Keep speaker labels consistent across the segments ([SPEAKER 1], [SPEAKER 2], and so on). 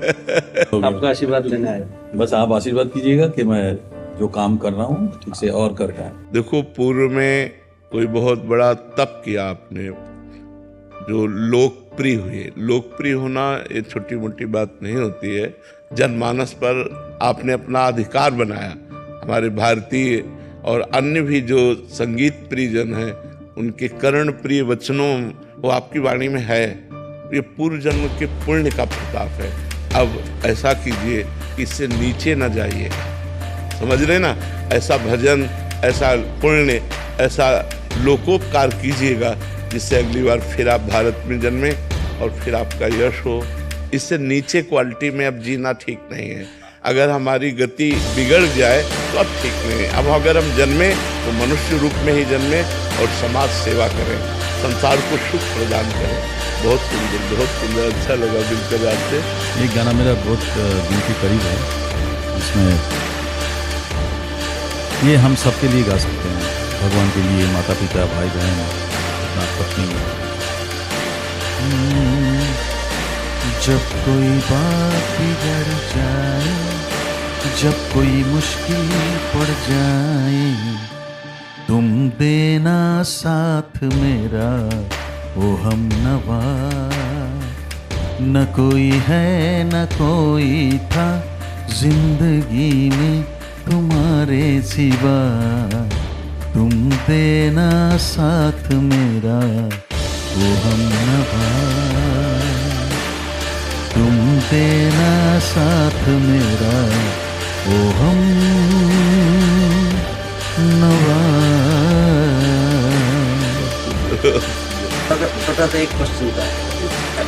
[SPEAKER 1] आपका आशीर्वाद लेना है।
[SPEAKER 2] बस आप आशीर्वाद कीजिएगा कि मैं जो काम कर रहा हूँ ठीक से और कर पाऊं।
[SPEAKER 3] देखो, पूर्व में कोई बहुत बड़ा तप किया आपने जो लोकप्रिय हुए। लोकप्रिय होना ये छोटी मोटी बात नहीं होती है। जनमानस पर आपने अपना अधिकार बनाया। हमारे भारतीय और अन्य भी जो संगीत प्रिय जन हैं उनके कर्ण प्रिय वचनों वो आपकी वाणी में है। ये पूर्व जन्म के पुण्य का प्रताप है। अब ऐसा कीजिए कि इससे नीचे न जाइए, समझ रहे ना। ऐसा भजन, ऐसा पुण्य, ऐसा लोकोपकार कीजिएगा जिससे अगली बार फिर आप भारत में जन्मे और फिर आपका यश हो। इससे नीचे क्वालिटी में अब जीना ठीक नहीं है। अगर हमारी गति बिगड़ जाए तो अब ठीक नहीं है। अब अगर हम जन्मे तो मनुष्य रूप में ही जन्मे और समाज सेवा करें, संसार को सुख प्रदान करें। बहुत सुंदर, बहुत सुंदर, अच्छा लगा दिलकर आपसे।
[SPEAKER 2] ये गाना मेरा बहुत दिल के करीब है। इसमें ये हम सबके लिए गा सकते हैं, भगवान के लिए, माता पिता, भाई बहन, अपना पत्नी।
[SPEAKER 4] जब कोई बात बिगड़ जाए, जब कोई मुश्किल पड़ जाए, तुम देना साथ मेरा ओ हम नवा। न कोई है न कोई था जिंदगी में तुम्हारे सिवा, तुम देना साथ मेरा ओ हम नवा, तुम देना साथ मेरा ओ हम नवा।
[SPEAKER 1] छोटा सा एक क्वेश्चन था।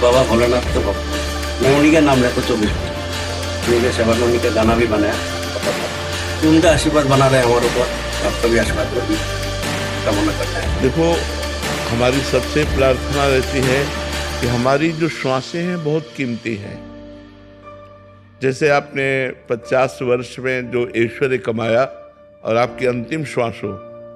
[SPEAKER 1] बाबा भोलेनाथ तो मैं उन्हीं का नाम लेता 24 उनके सेवा में, उन्हीं का गाना भी बनाया। तो उनका आशीर्वाद बना रहे हमारे ऊपर, आपका भी आशीर्वाद कामना करते हैं।
[SPEAKER 3] देखो, हमारी सबसे प्रार्थना रहती है कि हमारी जो श्वासें हैं बहुत कीमती हैं। जैसे आपने 50 वर्ष में जो ऐश्वर्य कमाया और आपकी अंतिम श्वास हो,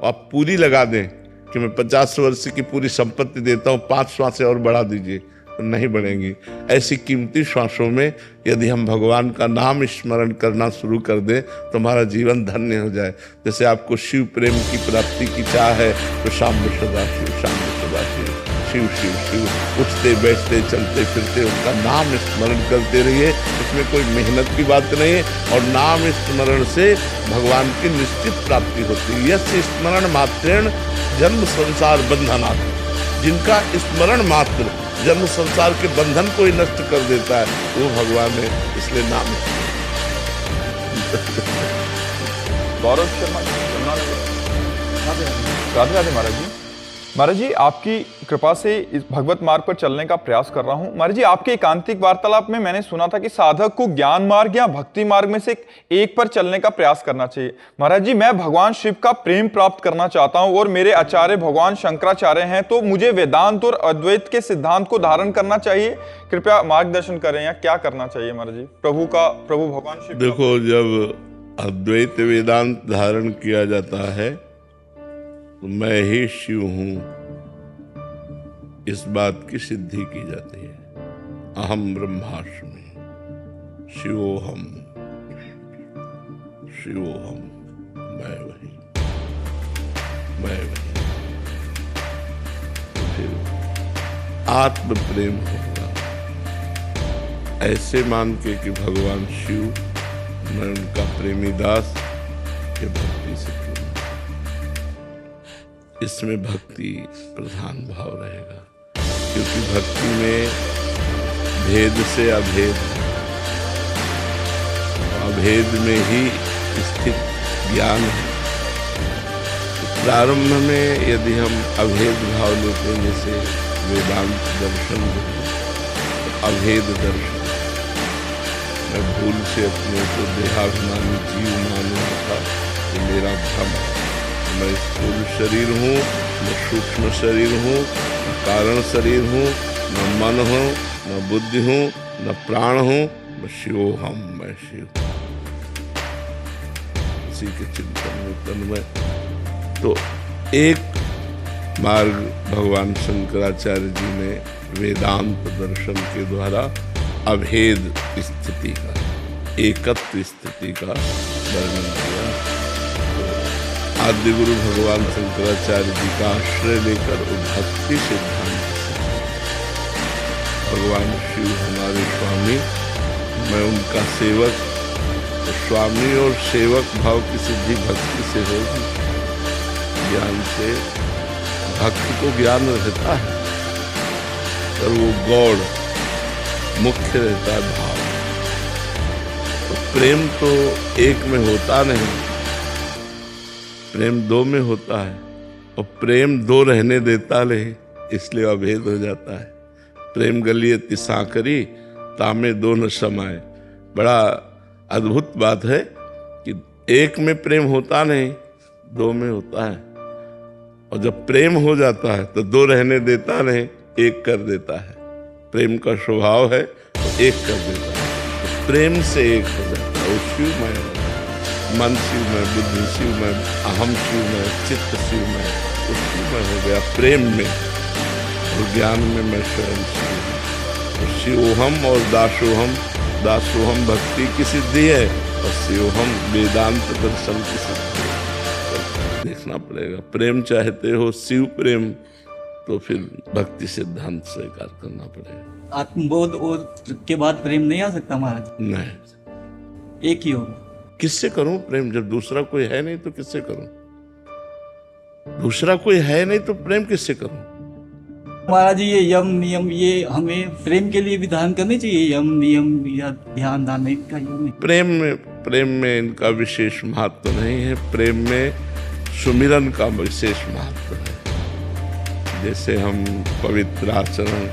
[SPEAKER 3] आप पूरी लगा दें कि मैं 50 वर्ष की पूरी संपत्ति देता हूँ, 5 श्वासें और बढ़ा दीजिए, तो नहीं बढ़ेंगी। ऐसी कीमती श्वासों में यदि हम भगवान का नाम स्मरण करना शुरू कर दें तो हमारा जीवन धन्य हो जाए। जैसे आपको शिव प्रेम की प्राप्ति की चाह है तो शाम में सदा शिव, शाम में सदा शिव, शिव शिव शिव, उठते बैठते चलते फिरते उनका नाम स्मरण करते रहिए। इसमें कोई मेहनत की बात नहीं है और नाम स्मरण से भगवान की निश्चित प्राप्ति होती है। यस्य स्मरण मात्रेण जन्म संसार बंधनात्। जिनका स्मरण मात्र जन्म संसार के बंधन को ही नष्ट कर देता है वो भगवान है, इसलिए नाम।
[SPEAKER 5] गौरव शर्मा राधे राधे महाराज जी। महाराज जी, आपकी कृपा से इस भगवत मार्ग पर चलने का प्रयास कर रहा हूं। महाराज जी, आपके एकांतिक वार्तालाप में मैंने सुना था कि साधक को ज्ञान मार्ग या भक्ति मार्ग में से एक पर चलने का प्रयास करना चाहिए। महाराज जी, मैं भगवान शिव का प्रेम प्राप्त करना चाहता हूं और मेरे आचार्य भगवान शंकराचार्य हैं, तो मुझे वेदांत और अद्वैत के सिद्धांत को धारण करना चाहिए। कृपया मार्गदर्शन करें, या क्या करना चाहिए महाराज जी? प्रभु भगवान शिव।
[SPEAKER 3] देखो, जब अद्वैत वेदांत धारण किया जाता है तो मैं ही शिव हूं, इस बात की सिद्धि की जाती है। अहम ब्रह्मास्मि शिवोहम, शिवोहम, मैं वही, मैं वही। फिर आत्म प्रेम होगा, ऐसे मान के कि भगवान शिव, मैं उनका प्रेमी दास, के भक्ति से पूर्ण। इसमें भक्ति प्रधान भाव रहेगा, क्योंकि भक्ति में भेद से अभेद है, अभेद में ही स्थित ज्ञान है। तो प्रारंभ में यदि हम अभेद भाव लेते हैं, जैसे वेदांत दर्शन, तो अभेद दर्शन, मैं भूल से अपने को देहाभिमानी जीव मान रहा था, ये मेरा भ्रम है। मैं स्थूल शरीर हूँ, न सूक्ष्म शरीर हूँ, न कारण शरीर हूँ, न मन हूँ, न बुद्धि हूँ, न प्राण हूँ, मैं शिवोहम, मैं शिव। इसी के चिंतन में तन्मय। तो एक मार्ग भगवान शंकराचार्य जी ने वेदांत दर्शन के द्वारा अभेद स्थिति का, एकत्व स्थिति का वर्णन किया। आदि गुरु भगवान शंकराचार्य जी का आश्रय लेकर भक्ति सिद्धांत से भगवान शिव हमारे स्वामी, मैं उनका सेवक। तो स्वामी और सेवक भाव की सिद्धि भक्ति से होगी, ज्ञान से। भक्त को ज्ञान रहता है पर वो गौड़ मुख्य रहता है भाव। तो प्रेम तो एक में होता नहीं, प्रेम दो में होता है, और प्रेम दो रहने देता नहीं, इसलिए अभेद हो जाता है। प्रेम गलिए तिसाकरी तामे दो न समाए। बड़ा अद्भुत बात है कि एक में प्रेम होता नहीं, दो में होता है, और जब प्रेम हो जाता है तो दो रहने देता नहीं, एक कर देता है। प्रेम का स्वभाव है तो एक कर देता है, तो प्रेम से एक हो जाता है। वो शिवमय, मन शिवमय, बुद्धि शिवमय, अहम शिवमय, चित्त शिवमय, वो शिवमय हो गया प्रेम में। और ज्ञान में मैं स्वयं शिव हूँ। तो शिवोहम और दासोहम, दासोहम भक्ति की सिद्धि है और शिवोहम वेदांत दर्शन की सिद्धि है। देखना पड़ेगा, प्रेम चाहते हो शिव प्रेम तो फिर भक्ति सिद्धांत स्वीकार करना पड़ेगा।
[SPEAKER 6] आत्मबोध और के बाद प्रेम नहीं आ सकता महाराज?
[SPEAKER 3] नहीं,
[SPEAKER 6] एक ही होगा।
[SPEAKER 3] किससे करूं प्रेम जब दूसरा कोई है नहीं? तो किससे करूं? दूसरा कोई है नहीं तो प्रेम किससे करूं?
[SPEAKER 6] महाराज ये यम नियम, ये हमें प्रेम के लिए विधान करने चाहिए। यम नियम या ध्यान धारणा का यम।
[SPEAKER 3] प्रेम में इनका विशेष महत्व नहीं है। प्रेम में सुमिरन का विशेष महत्व है। जैसे हम पवित्र आचरण,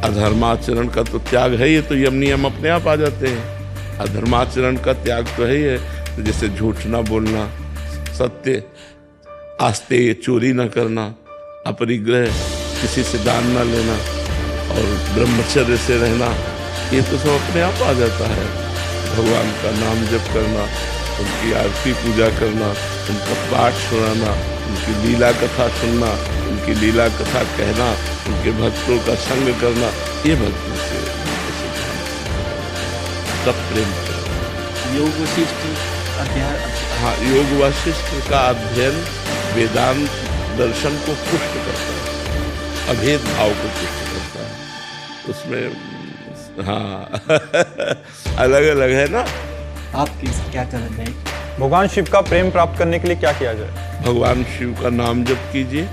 [SPEAKER 3] अधर्माचरण का तो त्याग है, ये तो यम नियम अपने आप आ जाते हैं। अधर्माचरण का त्याग तो है ही है। तो जैसे झूठ ना बोलना, सत्य, आस्ते, चोरी ना करना, अपरिग्रह, किसी से दान ना लेना और ब्रह्मचर्य से रहना, ये तो सब अपने आप आ जाता है। भगवान का नाम जप करना, उनकी आरती पूजा करना, उनका पाठ सुनाना, उनकी लीला कथा सुनना, उनकी लीला कथा कहना, उनके भक्तों का संग करना, ये भक्ति से सब प्रेम करना।
[SPEAKER 6] योग वशिष्ठ अध्याय,
[SPEAKER 3] हाँ, योग वशिष्ठ का अध्ययन वेदांत दर्शन को पुष्ट करता है, अभेद भाव को पुष्ट करता है। उसमें हाँ अलग अलग है ना।
[SPEAKER 6] आप क्या करना चाहिए?
[SPEAKER 5] भगवान शिव का प्रेम प्राप्त करने के लिए क्या किया जाए?
[SPEAKER 3] भगवान शिव का नाम जप कीजिए,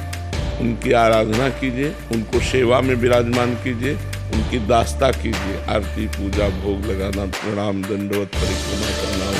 [SPEAKER 3] उनकी आराधना कीजिए, उनको सेवा में विराजमान कीजिए, उनकी दास्ता कीजिए, आरती पूजा भोग लगाना, प्रणाम दंडवत परिक्रमा करना,